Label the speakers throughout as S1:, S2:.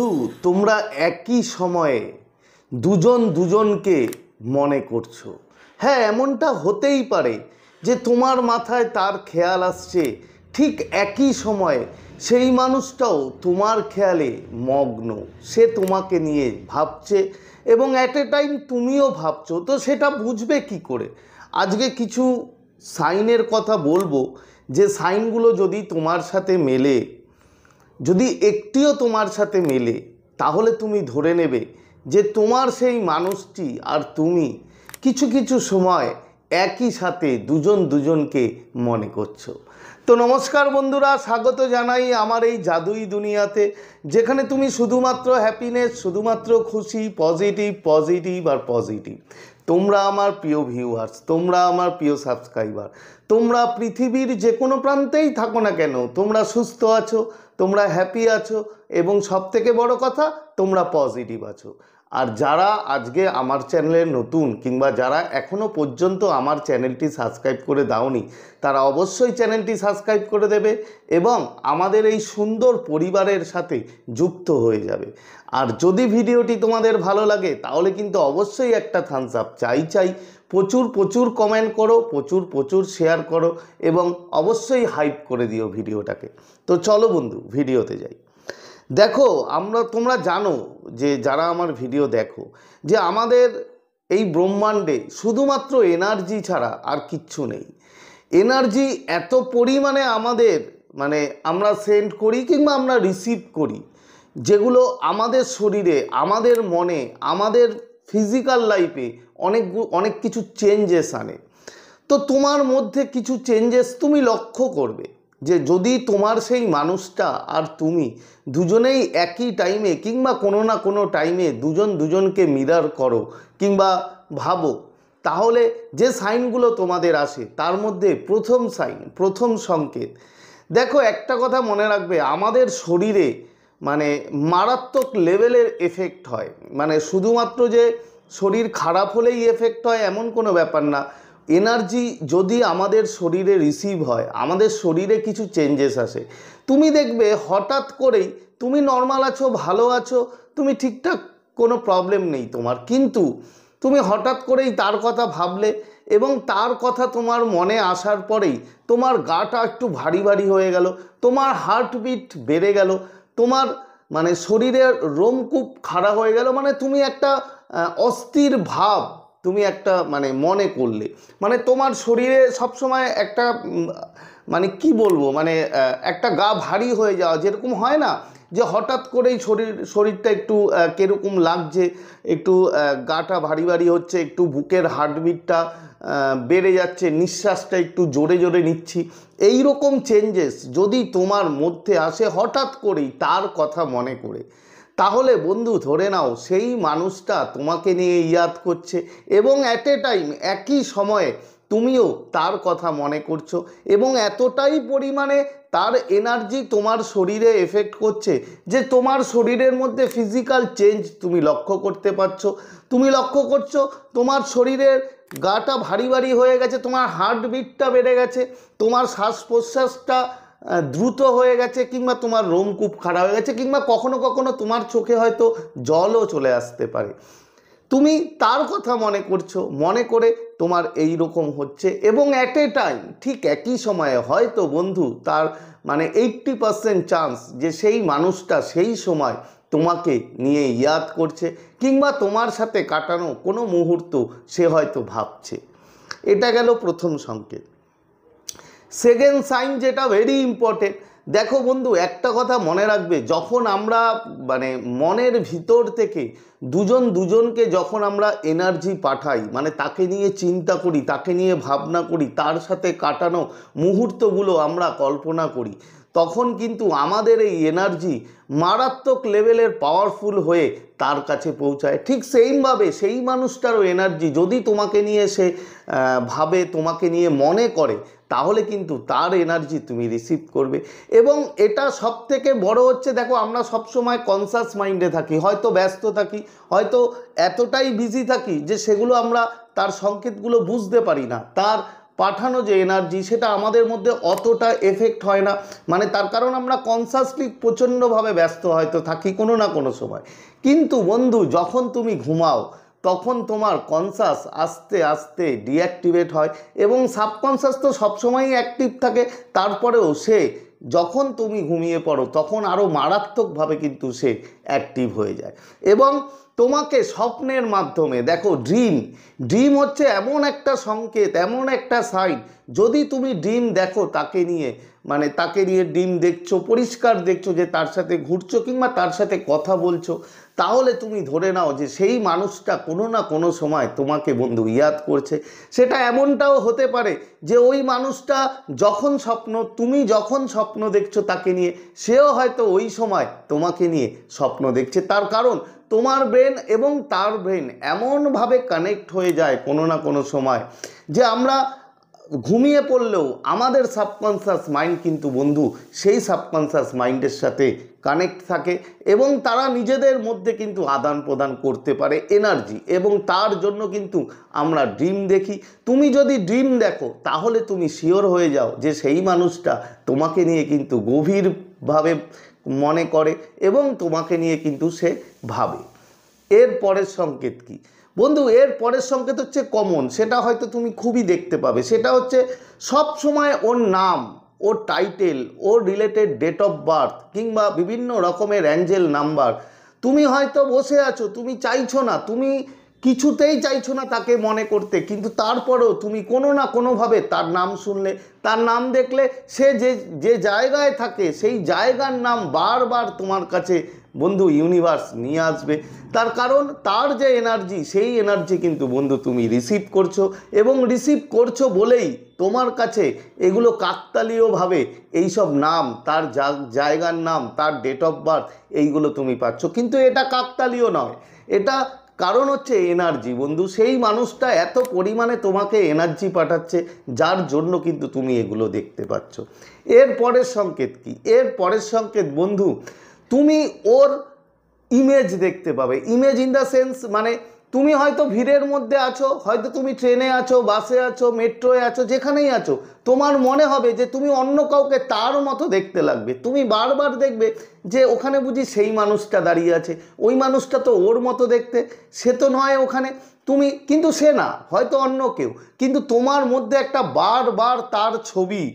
S1: বন্ধু তোমরা একই সময়ে দুজন দুজনকে মনে করছো। হ্যাঁ, এমনটা হতেই পারে যে তোমার মাথায় তার খেয়াল আসছে, ঠিক একই সময়ে সেই মানুষটাও তোমার খেয়ালে মগ্ন, সে তোমাকে নিয়ে ভাবছে এবং অ্যাট এ টাইম তুমিও ভাবছো। তো সেটা বুঝবে কি করে? আজকে কিছু সাইনের কথা বলবো, যে সাইনগুলো যদি তোমার সাথে মেলে, যদি একটিও তোমার সাথে মেলে, তাহলে তুমি ধরে নেবে যে তোমার সেই মানুষটি আর তুমি কিছু কিছু সময় একই সাথে দুজন দুজনকে মনে করছো। তো নমস্কার বন্ধুরা, স্বাগত জানাই আমার এই জাদুই দুনিয়াতে, যেখানে তুমি শুধুমাত্র হ্যাপিনেস, শুধুমাত্র খুশি, পজিটিভ পজিটিভ আর পজিটিভ। তোমরা আমার প্রিয় ভিউয়ার্স, তোমরা আমার প্রিয় সাবস্ক্রাইবার, তোমরা পৃথিবীর যে কোনো প্রান্তেই থাকো না কেন, তোমরা সুস্থ আছো, তোমরা হ্যাপি আছো এবং সবথেকে বড় কথা তোমরা পজিটিভ আছো। আর যারা আজকে আমার চ্যানেলে নতুন, কিংবা যারা এখনও পর্যন্ত আমার চ্যানেলটি সাবস্ক্রাইব করে দাওনি, তারা অবশ্যই চ্যানেলটি সাবস্ক্রাইব করে দেবে এবং আমাদের এই সুন্দর পরিবারের সাথে যুক্ত হয়ে যাবে। আর যদি ভিডিওটি তোমাদের ভালো লাগে তাহলে কিন্তু অবশ্যই একটা থামস আপ চাই। প্রচুর প্রচুর কমেন্ট করো, প্রচুর প্রচুর শেয়ার করো এবং অবশ্যই হাইপ করে দিও ভিডিওটাকে। তো চলো বন্ধু, ভিডিওতে যাই। দেখো, তোমরা জানো যে যারা আমার ভিডিও দেখো, যে আমাদের এই ব্রহ্মাণ্ডে শুধুমাত্র এনার্জি ছাড়া আর কিচ্ছু নেই। এনার্জি এত পরিমাণে আমাদের আমরা সেন্ড করি কিংবা আমরা রিসিভ করি, যেগুলো আমাদের শরীরে, আমাদের মনে, আমাদের ফিজিক্যাল লাইফে অনেক কিছু চেঞ্জেস আনে। তো তোমার মধ্যে কিছু চেঞ্জেস তুমি লক্ষ্য করবে, যে যদি তোমার সেই মানুষটা আর তুমি দুজনেই একই টাইমে কিংবা কোনো না কোনো টাইমে দুজন দুজনকে মিরর করো কিংবা ভাবো, তাহলে যে সাইনগুলো তোমাদের আসে তার মধ্যে প্রথম সাইন, প্রথম সংকেত। দেখো, একটা কথা মনে রাখবে, আমাদের শরীরে মারাত্মক লেভেলের এফেক্ট হয়। শুধুমাত্র যে শরীর খারাপ হলেই এফেক্ট হয় এমন কোনো ব্যাপার না। এনার্জি যদি আমাদের শরীরে রিসিভ হয়, আমাদের শরীরে কিছু চেঞ্জেস আসে। তুমি দেখবে হঠাৎ করেই তুমি নর্মাল আছো, ভালো আছো, তুমি ঠিকঠাক, কোনো প্রবলেম নেই তোমার, কিন্তু তুমি হঠাৎ করেই তার কথা ভাবলে এবং তার কথা তোমার মনে আসার পরেই তোমার গাটা একটু ভারী ভারী হয়ে গেল, তোমার হার্টবিট বেড়ে গেল, তোমার শরীরের রোমকূপ খাড়া হয়ে গেল, তুমি একটা অস্থির ভাব তুমি একটা মনে করলে, তোমার শরীরে সবসময় একটা কি বলবো, একটা গা ভারী হয়ে যাওয়া, যেরকম হয় না যে হঠাৎ করেই শরীরটা একটু কীরকম লাগছে, একটু গাটা ভারী ভারী হচ্ছে, একটু বুকের হার্টবিটটা বেড়ে যাচ্ছে, নিঃশ্বাসটা একটু জোরে জোরে নিচ্ছি, এই রকম চেঞ্জেস যদি তোমার মধ্যে আসে হঠাৎ করেই তার কথা মনে করে, তাহলে বন্ধু ধরে নাও সেই মানুষটা তোমাকে নিয়ে ইয়াদ করছে এবং অ্যাট এ টাইম একই সময়ে তুমিও তার কথা মনে করছো এবং এতটাই পরিমাণে তার এনার্জি তোমার শরীরে এফেক্ট করছে যে তোমার শরীরের মধ্যে ফিজিক্যাল চেঞ্জ তুমি লক্ষ্য করতে পারছো। তুমি লক্ষ্য করছো তোমার শরীরের গাটা ভারী ভারী হয়ে গেছে, তোমার হার্টবিটটা বেড়ে গেছে, তোমার শ্বাস প্রশ্বাসটা দ্রুত হয়ে গেছে, কিংবা তোমার রোমকূপ খাড়া হয়ে গেছে, কিংবা কখনো কখনো তোমার চোখে হয়তো জলও চলে আসতে পারে। তুমি তার কথা মনে করছো, মনে করে তোমার এই রকম হচ্ছে এবং অ্যাট এ টাইম ঠিক একই সময়ে হয়তো বন্ধু তার 80% চান্স যে সেই মানুষটা সেই সময় তোমাকে নিয়ে ইয়াদ করছে কিংবা তোমার সাথে কাটানো কোনো মুহূর্ত সে হয়তো ভাবছে। এটা গেল প্রথম সংকেত। সেকেন্ড সাইন, যেটা ভেরি ইম্পর্টেন্ট। দেখো বন্ধু, একটা কথা মনে রাখবে, যখন আমরা মনের ভিতর থেকে দুজন দুজনকে যখন আমরা এনার্জি পাঠাই, তাকে নিয়ে চিন্তা করি, তাকে নিয়ে ভাবনা করি, তার সাথে কাটানো মুহূর্তগুলো আমরা কল্পনা করি, তখন কিন্তু আমাদের এই এনার্জি মারাত্মক লেভেলের পাওয়ারফুল হয়ে তার কাছে পৌঁছায়। ঠিক সেইভাবে সেই মানুষটারও এনার্জি যদি তোমাকে নিয়ে সে ভাবে, তোমাকে নিয়ে মনে করে, তাহলে কিন্তু তার এনার্জি তুমি রিসিভ করবে। এবং এটা সব থেকে বড় হচ্ছে, দেখো আমরা সবসময় কনসাস মাইন্ডে থাকি, হয়তো ব্যস্ত থাকি, হয়তো এতটাই বিজি থাকি যে সেগুলো আমরা তার সংকেতগুলো বুঝতে পারি না, তার পাঠানো যে এনার্জি সেটা আমাদের মধ্যে অতটা এফেক্ট হয় না, মানে তার কারণ আমরা কনসাসলি প্রচণ্ডভাবে ব্যস্ত হয়তো থাকি কোনো না কোনো সময়। কিন্তু বন্ধু যখন তুমি ঘুমাও তখন তোমার কনসাস আস্তে আস্তে ডিঅ্যাক্টিভেট হয় এবং সাবকনসাস তো সবসময়ই অ্যাক্টিভ থাকে, তারপরেও সে যখন তুমি ঘুমিয়ে পড়ো তখন আরও মারাত্মকভাবে কিন্তু সে অ্যাক্টিভ হয়ে যায়। এবং তোমাকে স্বপ্নের মাধ্যমে দেখো, ড্রিম হচ্ছে এমন একটা সংকেত, এমন একটা সাইন, যদি তুমি ড্রিম দেখো তাকে নিয়ে, মানে তাকে নিয়ে ড্রিম দেখছো, পরিষ্কার দেখছো যে তার সাথে ঘুরছো কিংবা তার সাথে কথা বলছো, তাহলে তুমি ধরে নাও যে সেই মানুষটা কোনো না কোনো সময় তোমাকে বন্ধু ইয়াদ করছে। সেটা এমনটাও হতে পারে যে ওই মানুষটা তুমি যখন স্বপ্ন দেখছো তাকে নিয়ে, সেও হয়তো ওই সময় তোমাকে নিয়ে স্বপ্ন দেখছে। তার কারণ তোমার ব্রেন এবং তার ব্রেন এমনভাবে কানেক্ট হয়ে যায় কোনো না কোনো সময় যে আমরা ঘুমিয়ে পড়লেও আমাদের সাবকনসাস মাইন্ড কিন্তু বন্ধু সেই সাবকনসাস মাইন্ডের সাথে কানেক্ট থাকে এবং তারা নিজেদের মধ্যে কিন্তু আদান প্রদান করতে পারে এনার্জি, এবং তার জন্য কিন্তু আমরা ড্রিম দেখি। তুমি যদি ড্রিম দেখো তাহলে তুমি শিওর হয়ে যাও যে সেই মানুষটা তোমাকে নিয়ে কিন্তু গভীরভাবে মনে করে এবং তোমাকে নিয়ে কিন্তু সে ভাবে। এর পরের সংকেত কি বন্ধু? এর পরের সংকেত হচ্ছে কমন, সেটা হয়তো তুমি খুবই দেখতে পাবে। সেটা হচ্ছে সব সময় ওর নাম, ওর টাইটেল, ওর রিলেটেড ডেট অফ বার্থ কিংবা বিভিন্ন রকমের অ্যাঞ্জেল নাম্বার, তুমি হয়তো বসে আছো, তুমি চাইছো না, তুমি কিছুতেই চাইছো না তাকে মনে করতে, কিন্তু তারপরেও তুমি কোনো না কোনোভাবে তার নাম শুনলে, তার নাম দেখলে, সে যে জায়গায় থাকে সেই জায়গার নাম বারবার তোমার কাছে বন্ধু ইউনিভার্স নিয়ে আসবে। তার কারণ তার যে এনার্জি, সেই এনার্জি কিন্তু বন্ধু তুমি রিসিভ করছো, এবং রিসিভ করছো বলেই তোমার কাছে এগুলো কাকতালীয়ভাবে এইসব নাম, তার জায়গার নাম, তার ডেট অফ বার্থ, এইগুলো তুমি পাচ্ছ। কিন্তু এটা কাকতালীয় নয়, এটা কারণ হচ্ছে এনার্জি বন্ধু। সেই মানুষটা এত পরিমাণে তোমাকে এনার্জি পাঠাচ্ছে, যার জন্য কিন্তু তুমি এগুলো দেখতে পাচ্ছ। এর পরের সংকেত কি? এর পরের সংকেত বন্ধু, তুমি ওর ইমেজ দেখতে পাবে। ইমেজ ইন দ্য সেন্স, মানে তুমি হয়তো ভিড়ের মধ্যে আছো, হয়তো তুমি ট্রেনে আছো, বাসে আছো, মেট্রোয় আছো, যেখানেই আছো, তোমার মনে হবে যে তুমি অন্য কাউকে তার মতো দেখতে লাগবে। তুমি বারবার দেখবে যে ওখানে বুঝি সেই মানুষটা দাঁড়িয়ে আছে, ওই মানুষটা তো ওর মতো দেখতে, সে তো নয় ওখানে, তুমি কিন্তু সে না, হয়তো অন্য কেউ, কিন্তু তোমার মধ্যে একটা বারবার তার ছবি,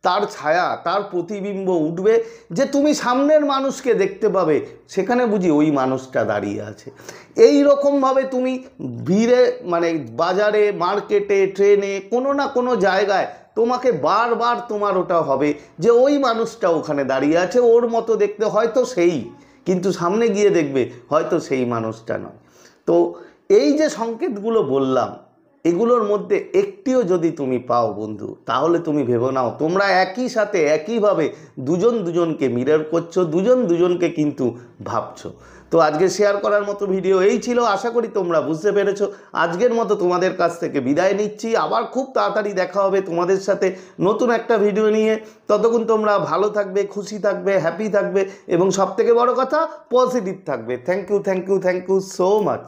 S1: তার ছায়া, তার প্রতিবিম্ব উঠবে, যে তুমি সামনের মানুষকে দেখতে পাবে, সেখানে বুঝি ওই মানুষটা দাঁড়িয়ে আছে। এই রকমভাবে তুমি ভিড়ে, মানে বাজারে, মার্কেটে, ট্রেনে, কোনো না কোনো জায়গায় তোমাকে বারবার তোমার ওটা হবে যে ওই মানুষটা ওখানে দাঁড়িয়ে আছে, ওর মতো দেখতে, হয়তো সেই, কিন্তু সামনে গিয়ে দেখবে হয়তো সেই মানুষটা নয়। তো এই যে সংকেতগুলো বললাম, এগুলোর মধ্যে একটিও যদি তুমি পাও বন্ধু, তাহলে তুমি ভেবে নাও তোমরা একই সাথে একইভাবে দুজন দুজনকে মিরর করছো, দুজন দুজনকে কিন্তু ভাবছো। তো আজকে শেয়ার করার মতো ভিডিও এই ছিল, আশা করি তোমরা বুঝতে পেরেছো। আজকের মতো তোমাদের কাছ থেকে বিদায় নিচ্ছি, আবার খুব তাড়াতাড়ি দেখা হবে তোমাদের সাথে নতুন একটা ভিডিও নিয়ে। ততক্ষণ তোমরা ভালো থাকবে, খুশি থাকবে, হ্যাপি থাকবে এবং সবথেকে বড় কথা পজিটিভ থাকবে। Thank you so much.